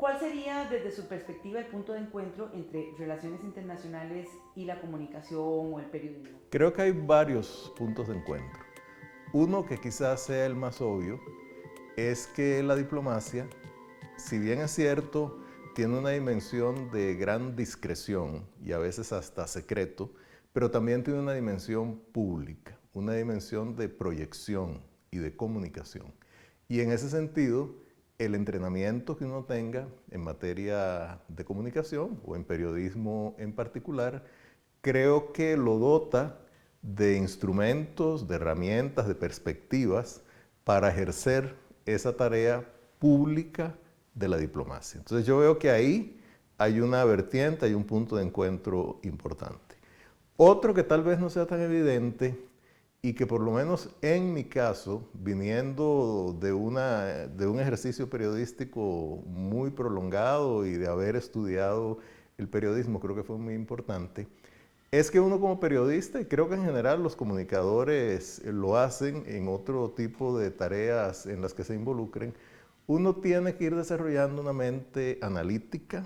¿Cuál sería, desde su perspectiva, el punto de encuentro entre relaciones internacionales y la comunicación o el periodismo? Creo que hay varios puntos de encuentro. Uno que quizás sea el más obvio es que la diplomacia, si bien es cierto, tiene una dimensión de gran discreción y a veces hasta secreto, pero también tiene una dimensión pública, una dimensión de proyección y de comunicación. Y en ese sentido, el entrenamiento que uno tenga en materia de comunicación o en periodismo en particular, creo que lo dota de instrumentos, de herramientas, de perspectivas para ejercer esa tarea pública de la diplomacia. Entonces yo veo que ahí hay una vertiente, hay un punto de encuentro importante. Otro que tal vez no sea tan evidente y que por lo menos en mi caso, viniendo de un ejercicio periodístico muy prolongado y de haber estudiado el periodismo, creo que fue muy importante, es que uno como periodista, y creo que en general los comunicadores lo hacen en otro tipo de tareas en las que se involucren, uno tiene que ir desarrollando una mente analítica,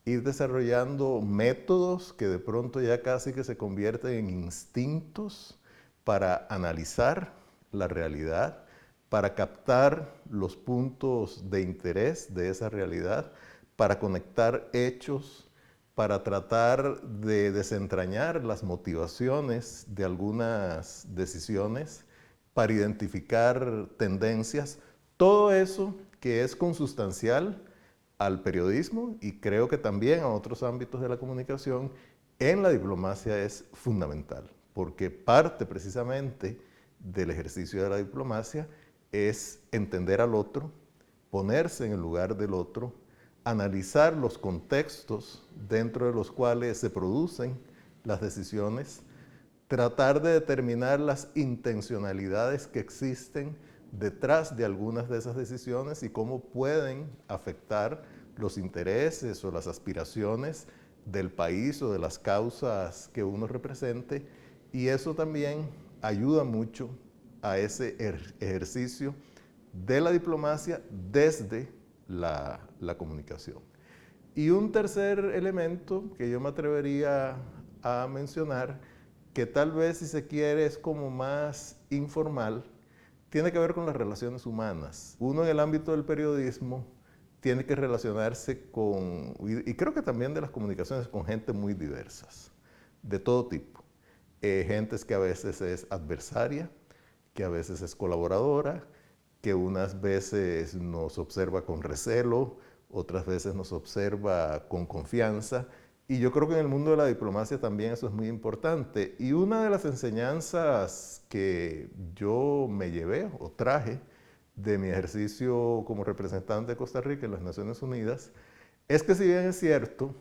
ir desarrollando métodos que de pronto ya casi que se convierten en instintos para analizar la realidad, para captar los puntos de interés de esa realidad, para conectar hechos, para tratar de desentrañar las motivaciones de algunas decisiones, para identificar tendencias, todo eso que es consustancial al periodismo y creo que también a otros ámbitos de la comunicación, en la diplomacia es fundamental, porque parte precisamente del ejercicio de la diplomacia es entender al otro, ponerse en el lugar del otro, analizar los contextos dentro de los cuales se producen las decisiones, tratar de determinar las intencionalidades que existen detrás de algunas de esas decisiones y cómo pueden afectar los intereses o las aspiraciones del país o de las causas que uno represente. Y eso también ayuda mucho a ese ejercicio de la diplomacia desde la comunicación. Y un tercer elemento que yo me atrevería a mencionar, que tal vez si se quiere es como más informal, tiene que ver con las relaciones humanas. Uno en el ámbito del periodismo tiene que relacionarse con, y creo que también de las comunicaciones, con gente muy diversas, de todo tipo. Gentes que a veces es adversaria, que a veces es colaboradora, que unas veces nos observa con recelo, otras veces nos observa con confianza. Y yo creo que en el mundo de la diplomacia también eso es muy importante. Y una de las enseñanzas que yo me llevé o traje de mi ejercicio como representante de Costa Rica en las Naciones Unidas es que si bien es cierto,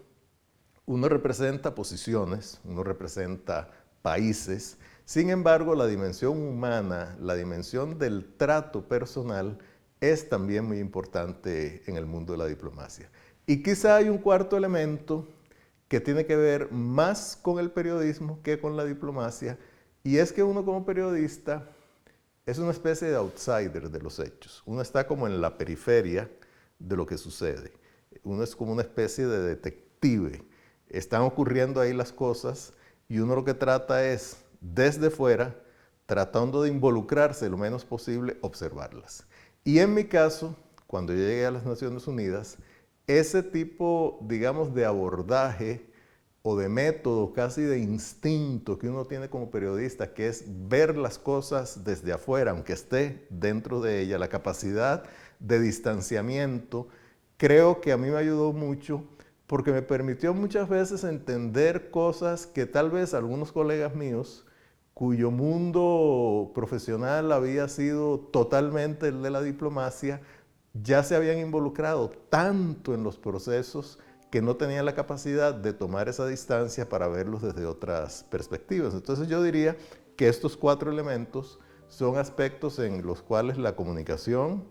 uno representa posiciones, uno representa países, sin embargo la dimensión humana, la dimensión del trato personal es también muy importante en el mundo de la diplomacia. Y quizá hay un cuarto elemento que tiene que ver más con el periodismo que con la diplomacia, y es que uno como periodista es una especie de outsider de los hechos. Uno está como en la periferia de lo que sucede. Uno es como una especie de detective. Están ocurriendo ahí las cosas y uno lo que trata es, desde fuera, tratando de involucrarse lo menos posible, observarlas. Y en mi caso, cuando yo llegué a las Naciones Unidas, ese tipo, digamos, de abordaje o de método, casi de instinto que uno tiene como periodista, que es ver las cosas desde afuera, aunque esté dentro de ella, la capacidad de distanciamiento, creo que a mí me ayudó mucho porque me permitió muchas veces entender cosas que tal vez algunos colegas míos, cuyo mundo profesional había sido totalmente el de la diplomacia, ya se habían involucrado tanto en los procesos que no tenían la capacidad de tomar esa distancia para verlos desde otras perspectivas. Entonces yo diría que estos cuatro elementos son aspectos en los cuales la comunicación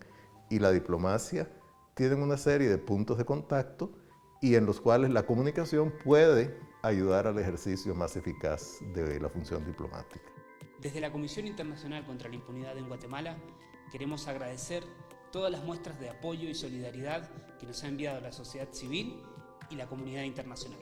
y la diplomacia tienen una serie de puntos de contacto y en los cuales la comunicación puede ayudar al ejercicio más eficaz de la función diplomática. Desde la Comisión Internacional contra la Impunidad en Guatemala queremos agradecer todas las muestras de apoyo y solidaridad que nos ha enviado la sociedad civil y la comunidad internacional.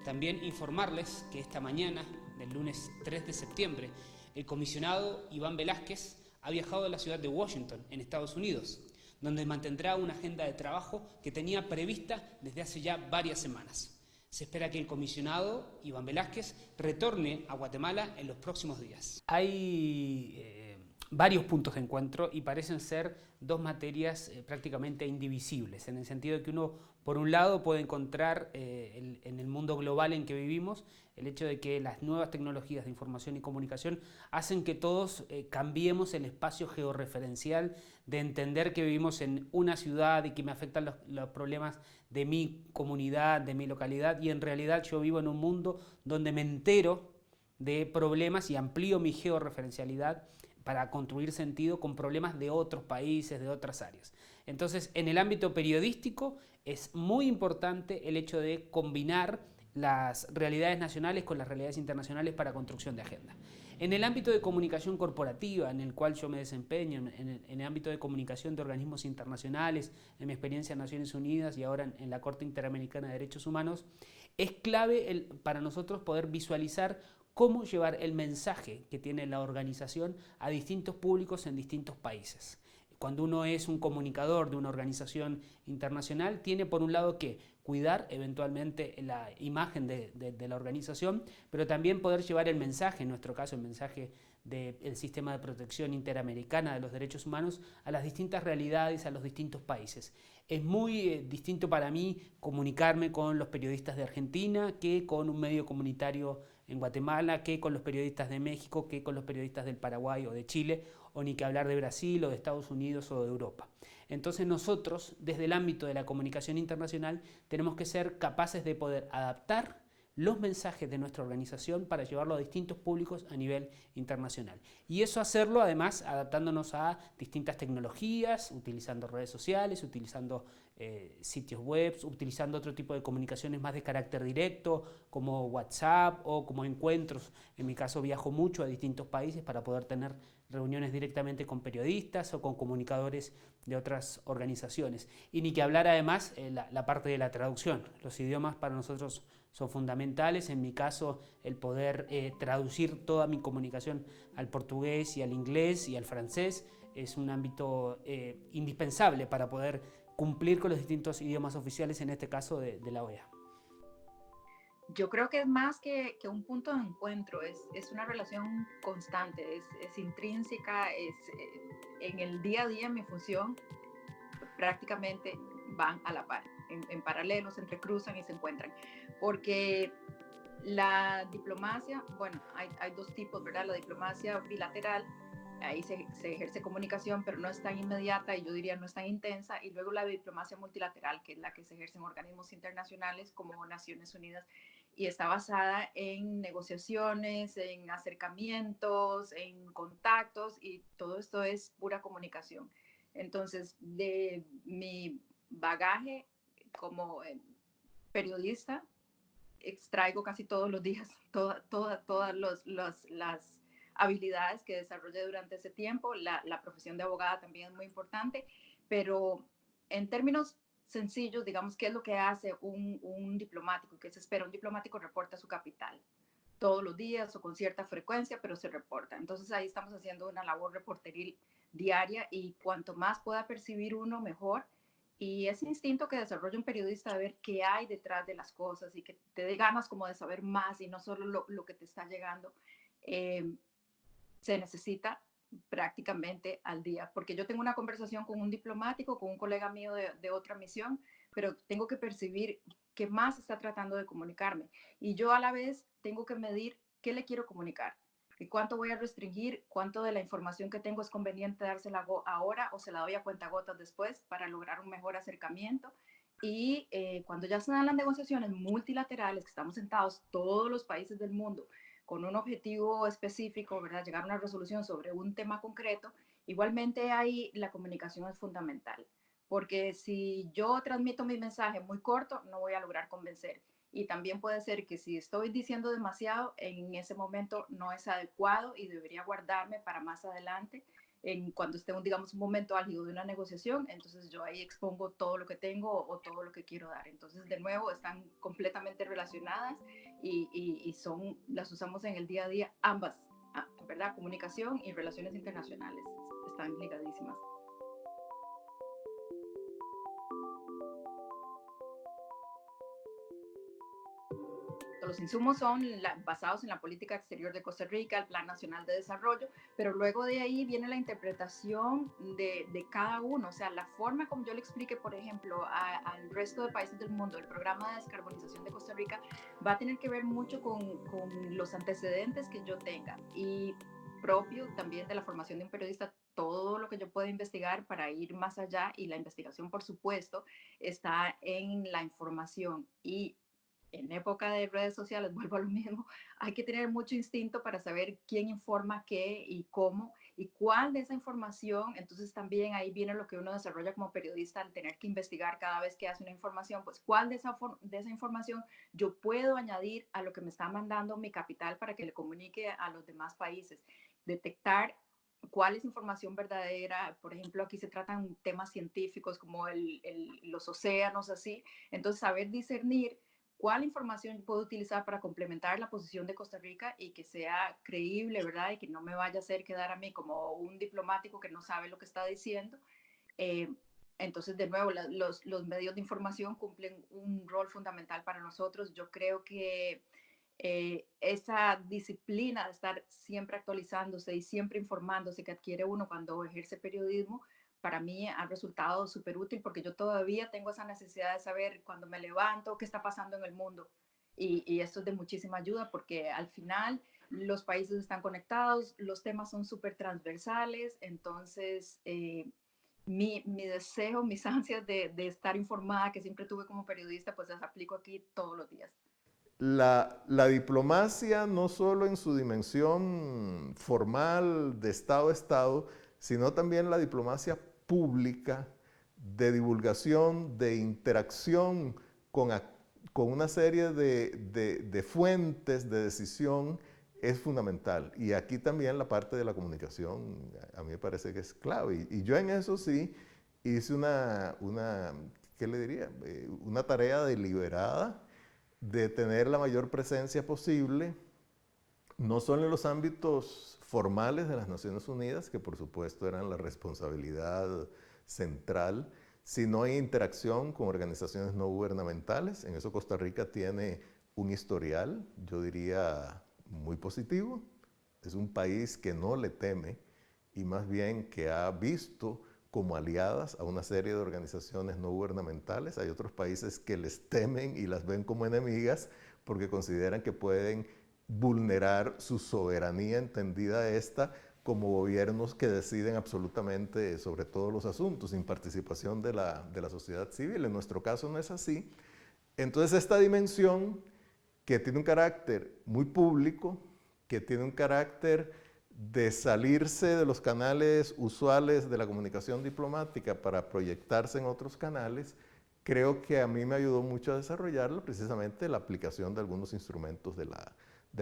También informarles que esta mañana, del lunes 3 de septiembre, el comisionado Iván Velásquez ha viajado a la ciudad de Washington, en Estados Unidos, donde mantendrá una agenda de trabajo que tenía prevista desde hace ya varias semanas. Se espera que el comisionado Iván Velásquez retorne a Guatemala en los próximos días. Hay varios puntos de encuentro y parecen ser dos materias prácticamente indivisibles, en el sentido de que uno, por un lado, puede encontrar en el mundo global en que vivimos el hecho de que las nuevas tecnologías de información y comunicación hacen que todos cambiemos el espacio georreferencial de entender que vivimos en una ciudad y que me afectan los problemas de mi comunidad, de mi localidad, y en realidad yo vivo en un mundo donde me entero de problemas y amplío mi georreferencialidad para construir sentido con problemas de otros países, de otras áreas. Entonces, en el ámbito periodístico es muy importante el hecho de combinar las realidades nacionales con las realidades internacionales para construcción de agenda. En el ámbito de comunicación corporativa, en el cual yo me desempeño, en el ámbito de comunicación de organismos internacionales, en mi experiencia en Naciones Unidas y ahora en la Corte Interamericana de Derechos Humanos, es clave para nosotros poder visualizar cómo llevar el mensaje que tiene la organización a distintos públicos en distintos países. Cuando uno es un comunicador de una organización internacional, tiene por un lado que cuidar eventualmente la imagen de la organización, pero también poder llevar el mensaje, en nuestro caso el mensaje del sistema de protección interamericana de los derechos humanos, a las distintas realidades, a los distintos países. Es muy distinto para mí comunicarme con los periodistas de Argentina que con un medio comunitario en Guatemala, que con los periodistas de México, que con los periodistas del Paraguay o de Chile, o ni que hablar de Brasil o de Estados Unidos o de Europa. Entonces nosotros, desde el ámbito de la comunicación internacional, tenemos que ser capaces de poder adaptar los mensajes de nuestra organización para llevarlo a distintos públicos a nivel internacional. Y eso hacerlo además adaptándonos a distintas tecnologías, utilizando redes sociales, utilizando sitios web, utilizando otro tipo de comunicaciones más de carácter directo, como WhatsApp o como encuentros. En mi caso viajo mucho a distintos países para poder tener reuniones directamente con periodistas o con comunicadores de otras organizaciones. Y ni que hablar además la parte de la traducción. Los idiomas para nosotros son fundamentales. En mi caso, el poder traducir toda mi comunicación al portugués y al inglés y al francés es un ámbito indispensable para poder cumplir con los distintos idiomas oficiales, en este caso de la OEA. Yo creo que es más que un punto de encuentro, es una relación constante, es intrínseca, en el día a día mi función prácticamente van a la par, en paralelo, se entrecruzan y se encuentran, porque la diplomacia, bueno, hay dos tipos, ¿verdad? La diplomacia bilateral, ahí se ejerce comunicación, pero no es tan inmediata y yo diría no es tan intensa, y luego la diplomacia multilateral, que es la que se ejerce en organismos internacionales como Naciones Unidas, y está basada en negociaciones, en acercamientos, en contactos, y todo esto es pura comunicación. Entonces, de mi bagaje como periodista, extraigo casi todos los días todas las habilidades que desarrollé durante ese tiempo. La profesión de abogada también es muy importante, pero en términos sencillos, digamos, ¿qué es lo que hace un diplomático? ¿Qué se espera? Un diplomático reporta su capital todos los días o con cierta frecuencia, pero se reporta. Entonces ahí estamos haciendo una labor reporteril diaria y cuanto más pueda percibir uno, mejor. Y ese instinto que desarrolla un periodista de ver qué hay detrás de las cosas y que te dé ganas como de saber más y no solo lo que te está llegando, eh, se necesita prácticamente al día. Porque yo tengo una conversación con un diplomático, con un colega mío de otra misión, pero tengo que percibir qué más está tratando de comunicarme. Y yo a la vez tengo que medir qué le quiero comunicar. ¿Y cuánto voy a restringir? ¿Cuánto de la información que tengo es conveniente dársela ahora o se la doy a cuentagotas después para lograr un mejor acercamiento? Y cuando ya se dan las negociaciones multilaterales, que estamos sentados todos los países del mundo con un objetivo específico, ¿verdad? Llegar a una resolución sobre un tema concreto, igualmente ahí la comunicación es fundamental. Porque si yo transmito mi mensaje muy corto, no voy a lograr convencer. Y también puede ser que si estoy diciendo demasiado, en ese momento no es adecuado y debería guardarme para más adelante cuando esté, digamos, un momento álgido de una negociación, entonces yo ahí expongo todo lo que tengo o todo lo que quiero dar. Entonces, de nuevo, están completamente relacionadas y las usamos en el día a día, ambas, ¿verdad? Comunicación y relaciones internacionales están ligadísimas. Los insumos son basados en la política exterior de Costa Rica, el Plan Nacional de Desarrollo, pero luego de ahí viene la interpretación de cada uno, o sea, la forma como yo le explique, por ejemplo, al resto de países del mundo, el programa de descarbonización de Costa Rica va a tener que ver mucho con los antecedentes que yo tenga y propio también de la formación de un periodista, todo lo que yo pueda investigar para ir más allá, y la investigación, por supuesto, está en la información. Y en época de redes sociales, vuelvo a lo mismo, hay que tener mucho instinto para saber quién informa qué y cómo y cuál de esa información. Entonces también ahí viene lo que uno desarrolla como periodista al tener que investigar cada vez que hace una información, pues cuál de esa información yo puedo añadir a lo que me está mandando mi capital para que le comunique a los demás países. Detectar cuál es información verdadera. Por ejemplo, aquí se tratan temas científicos como los océanos, así. Entonces, saber discernir cuál información puedo utilizar para complementar la posición de Costa Rica y que sea creíble, ¿verdad? Y que no me vaya a hacer quedar a mí como un diplomático que no sabe lo que está diciendo. Entonces, de nuevo, los medios de información cumplen un rol fundamental para nosotros. Yo creo que esa disciplina de estar siempre actualizándose y siempre informándose que adquiere uno cuando ejerce periodismo, para mí ha resultado súper útil, porque yo todavía tengo esa necesidad de saber cuando me levanto qué está pasando en el mundo. Y esto es de muchísima ayuda, porque al final los países están conectados, los temas son súper transversales. Entonces, mi deseo, mis ansias de estar informada, que siempre tuve como periodista, pues las aplico aquí todos los días. La diplomacia, no solo en su dimensión formal de Estado a Estado, sino también la diplomacia pública de divulgación, de interacción con una serie de fuentes de decisión, es fundamental. Y aquí también la parte de la comunicación a mí me parece que es clave. Y yo en eso sí hice ¿qué le diría? Una tarea deliberada de tener la mayor presencia posible, no solo en los ámbitos formales de las Naciones Unidas, que por supuesto eran la responsabilidad central, sino en interacción con organizaciones no gubernamentales. En eso Costa Rica tiene un historial, yo diría, muy positivo. Es un país que no le teme y más bien que ha visto como aliadas a una serie de organizaciones no gubernamentales. Hay otros países que les temen y las ven como enemigas porque consideran que pueden vulnerar su soberanía, entendida esta como gobiernos que deciden absolutamente sobre todos los asuntos, sin participación de la sociedad civil. En nuestro caso no es así. Entonces, esta dimensión, que tiene un carácter muy público, que tiene un carácter de salirse de los canales usuales de la comunicación diplomática para proyectarse en otros canales, creo que a mí me ayudó mucho a desarrollarlo, precisamente la aplicación de algunos instrumentos de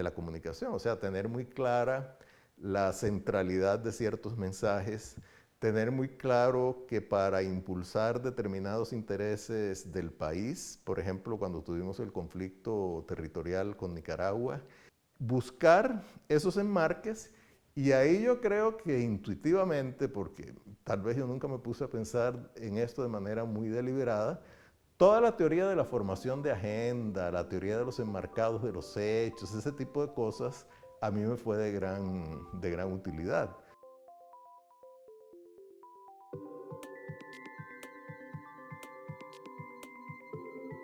la comunicación. O sea, tener muy clara la centralidad de ciertos mensajes, tener muy claro que para impulsar determinados intereses del país, por ejemplo, cuando tuvimos el conflicto territorial con Nicaragua, buscar esos enmarques. Y ahí yo creo que intuitivamente, porque tal vez yo nunca me puse a pensar en esto de manera muy deliberada, toda la teoría de la formación de agenda, la teoría de los enmarcados de los hechos, ese tipo de cosas, a mí me fue de gran utilidad.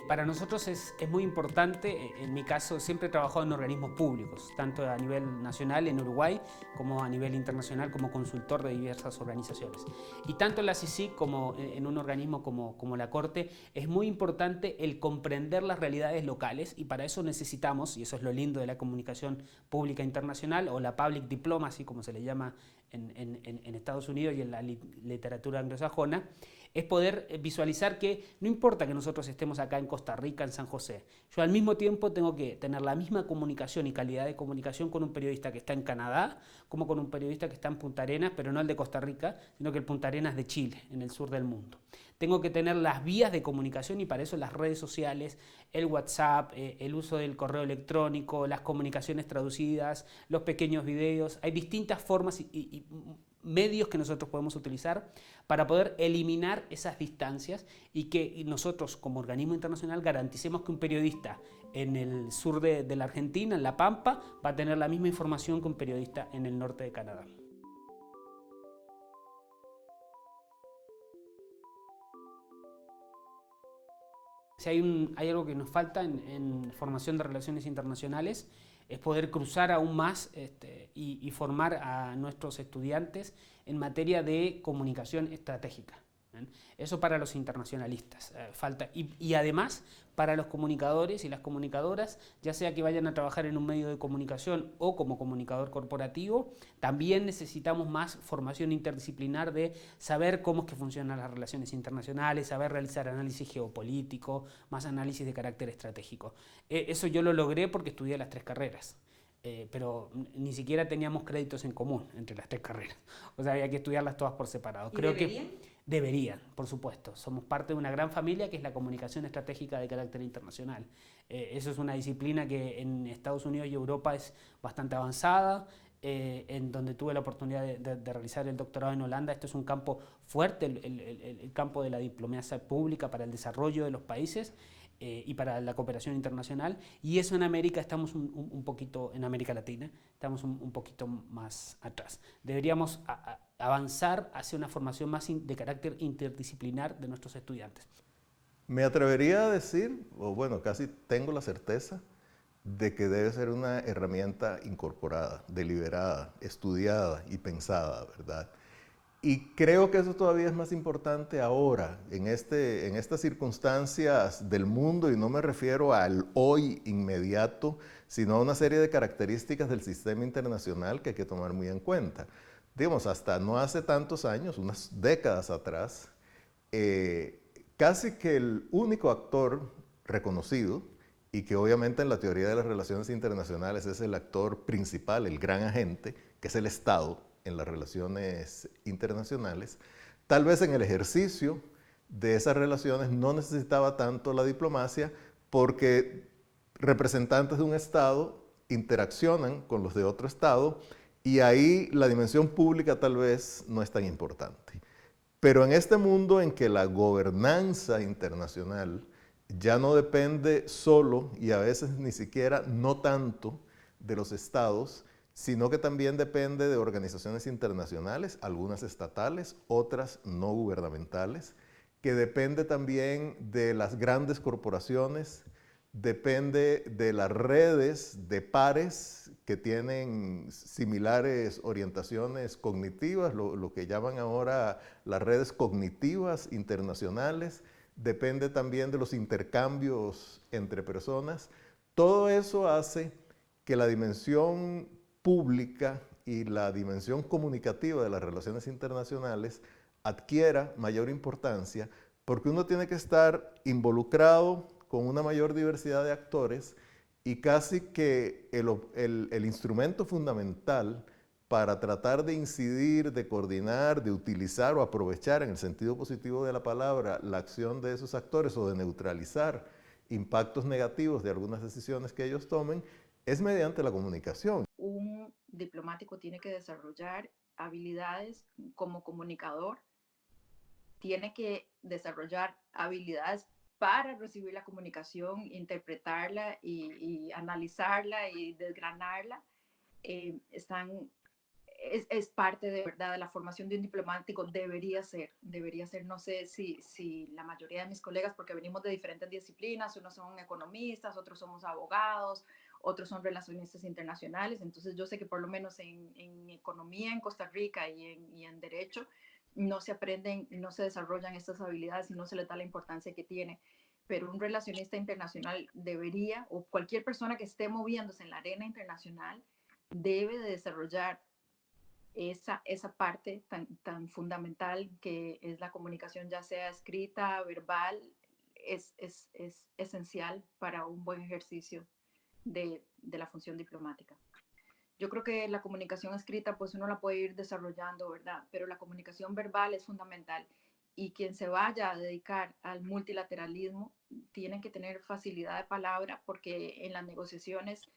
Para nosotros es muy importante. En mi caso siempre he trabajado en organismos públicos, tanto a nivel nacional en Uruguay como a nivel internacional como consultor de diversas organizaciones. Y tanto en la CICIG como en un organismo como la Corte, es muy importante el comprender las realidades locales, y para eso necesitamos, y eso es lo lindo de la comunicación pública internacional o la public diplomacy, como se le llama en Estados Unidos y en la literatura anglosajona, es poder visualizar que no importa que nosotros estemos acá en Costa Rica, en San José, yo al mismo tiempo tengo que tener la misma comunicación y calidad de comunicación con un periodista que está en Canadá, como con un periodista que está en Punta Arenas, pero no el de Costa Rica, sino que el Punta Arenas de Chile, en el sur del mundo. Tengo que tener las vías de comunicación y para eso las redes sociales, el WhatsApp, el uso del correo electrónico, las comunicaciones traducidas, los pequeños videos. Hay distintas formas y medios que nosotros podemos utilizar para poder eliminar esas distancias y que nosotros como organismo internacional garanticemos que un periodista en el sur de la Argentina, en La Pampa, va a tener la misma información que un periodista en el norte de Canadá. Si hay algo que nos falta en formación de relaciones internacionales, es poder cruzar aún más y formar a nuestros estudiantes en materia de comunicación estratégica. ¿Bien? Eso para los internacionalistas falta. Y además para los comunicadores y las comunicadoras, ya sea que vayan a trabajar en un medio de comunicación o como comunicador corporativo, también necesitamos más formación interdisciplinar de saber cómo es que funcionan las relaciones internacionales, saber realizar análisis geopolítico, más análisis de carácter estratégico. Eso yo lo logré porque estudié las 3 carreras. Pero ni siquiera teníamos créditos en común entre las 3 carreras. O sea, había que estudiarlas todas por separado. ¿Y deberían? Deberían, por supuesto. Somos parte de una gran familia que es la comunicación estratégica de carácter internacional. Eso es una disciplina que en Estados Unidos y Europa es bastante avanzada, en donde tuve la oportunidad de realizar el doctorado en Holanda. Esto es un campo fuerte, el campo de la diplomacia pública para el desarrollo de los países. Y para la cooperación internacional, y eso en América estamos un poquito, en América Latina, estamos un poquito más atrás. Deberíamos avanzar hacia una formación más de carácter interdisciplinar de nuestros estudiantes. Me atrevería a decir, o bueno, casi tengo la certeza, de que debe ser una herramienta incorporada, deliberada, estudiada y pensada, ¿verdad? Y creo que eso todavía es más importante ahora, en estas circunstancias del mundo, y no me refiero al hoy inmediato, sino a una serie de características del sistema internacional que hay que tomar muy en cuenta. Digamos, hasta no hace tantos años, unas décadas atrás, casi que el único actor reconocido, y que obviamente en la teoría de las relaciones internacionales es el actor principal, el gran agente, que es el Estado, en las relaciones internacionales, tal vez en el ejercicio de esas relaciones no necesitaba tanto la diplomacia porque representantes de un Estado interaccionan con los de otro Estado y ahí la dimensión pública tal vez no es tan importante. Pero en este mundo en que la gobernanza internacional ya no depende solo y a veces ni siquiera no tanto de los Estados, sino que también depende de organizaciones internacionales, algunas estatales, otras no gubernamentales, que depende también de las grandes corporaciones, depende de las redes de pares que tienen similares orientaciones cognitivas, lo que llaman ahora las redes cognitivas internacionales, depende también de los intercambios entre personas. Todo eso hace que la dimensión pública y la dimensión comunicativa de las relaciones internacionales adquiera mayor importancia porque uno tiene que estar involucrado con una mayor diversidad de actores y casi que el instrumento fundamental para tratar de incidir, de coordinar, de utilizar o aprovechar en el sentido positivo de la palabra la acción de esos actores o de neutralizar impactos negativos de algunas decisiones que ellos tomen es mediante la comunicación. Un diplomático tiene que desarrollar habilidades como comunicador, tiene que desarrollar habilidades para recibir la comunicación, interpretarla y analizarla y desgranarla. Es parte de verdad de la formación de un diplomático, debería ser, no sé si la mayoría de mis colegas, porque venimos de diferentes disciplinas, unos son economistas, otros somos abogados, otros son relacionistas internacionales, entonces yo sé que por lo menos en economía en Costa Rica y en derecho no se aprenden, no se desarrollan estas habilidades y no se les da la importancia que tiene, pero un relacionista internacional debería, o cualquier persona que esté moviéndose en la arena internacional, debe de desarrollar esa parte tan fundamental que es la comunicación, ya sea escrita, verbal, es esencial para un buen ejercicio de la función diplomática. Yo creo que la comunicación escrita, pues uno la puede ir desarrollando, ¿verdad? Pero la comunicación verbal es fundamental. Y quien se vaya a dedicar al multilateralismo tiene que tener facilidad de palabra, porque en las negociaciones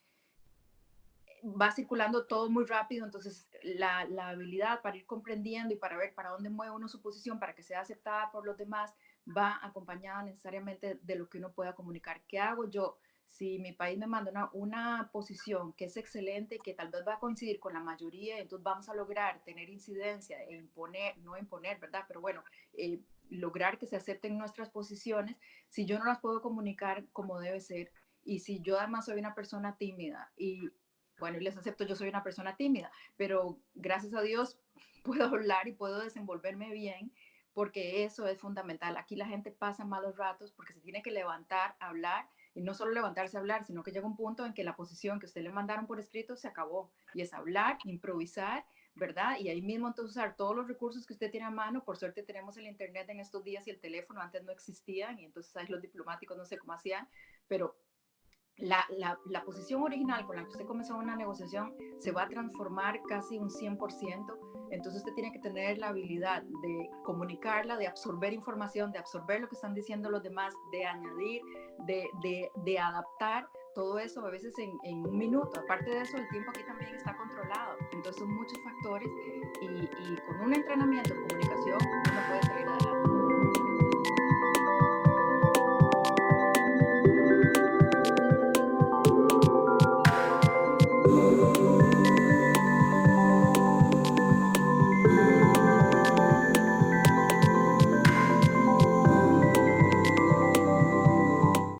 va circulando todo muy rápido, entonces la habilidad para ir comprendiendo y para ver para dónde mueve uno su posición para que sea aceptada por los demás va acompañada necesariamente de lo que uno pueda comunicar. ¿Qué hago yo? Si mi país me manda una posición que es excelente, que tal vez va a coincidir con la mayoría, entonces vamos a lograr tener incidencia e imponer, no imponer, ¿verdad? Pero bueno, lograr que se acepten nuestras posiciones. Si yo no las puedo comunicar como debe ser, y si yo además soy una persona tímida y bueno, y les acepto, yo soy una persona tímida, pero gracias a Dios puedo hablar y puedo desenvolverme bien, porque eso es fundamental. Aquí la gente pasa malos ratos porque se tiene que levantar, hablar, y no solo levantarse a hablar, sino que llega un punto en que la posición que usted le mandaron por escrito se acabó, y es hablar, improvisar, ¿verdad? Y ahí mismo entonces usar todos los recursos que usted tiene a mano. Por suerte tenemos el internet en estos días y el teléfono antes no existían, y entonces ahí los diplomáticos no sé cómo hacían, pero la posición original con la que usted comenzó una negociación se va a transformar casi un 100%, entonces usted tiene que tener la habilidad de comunicarla, de absorber información, de absorber lo que están diciendo los demás, de añadir, de adaptar todo eso a veces en un minuto. Aparte de eso, el tiempo aquí también está controlado, entonces son muchos factores y con un entrenamiento en comunicación uno puede salir adelante.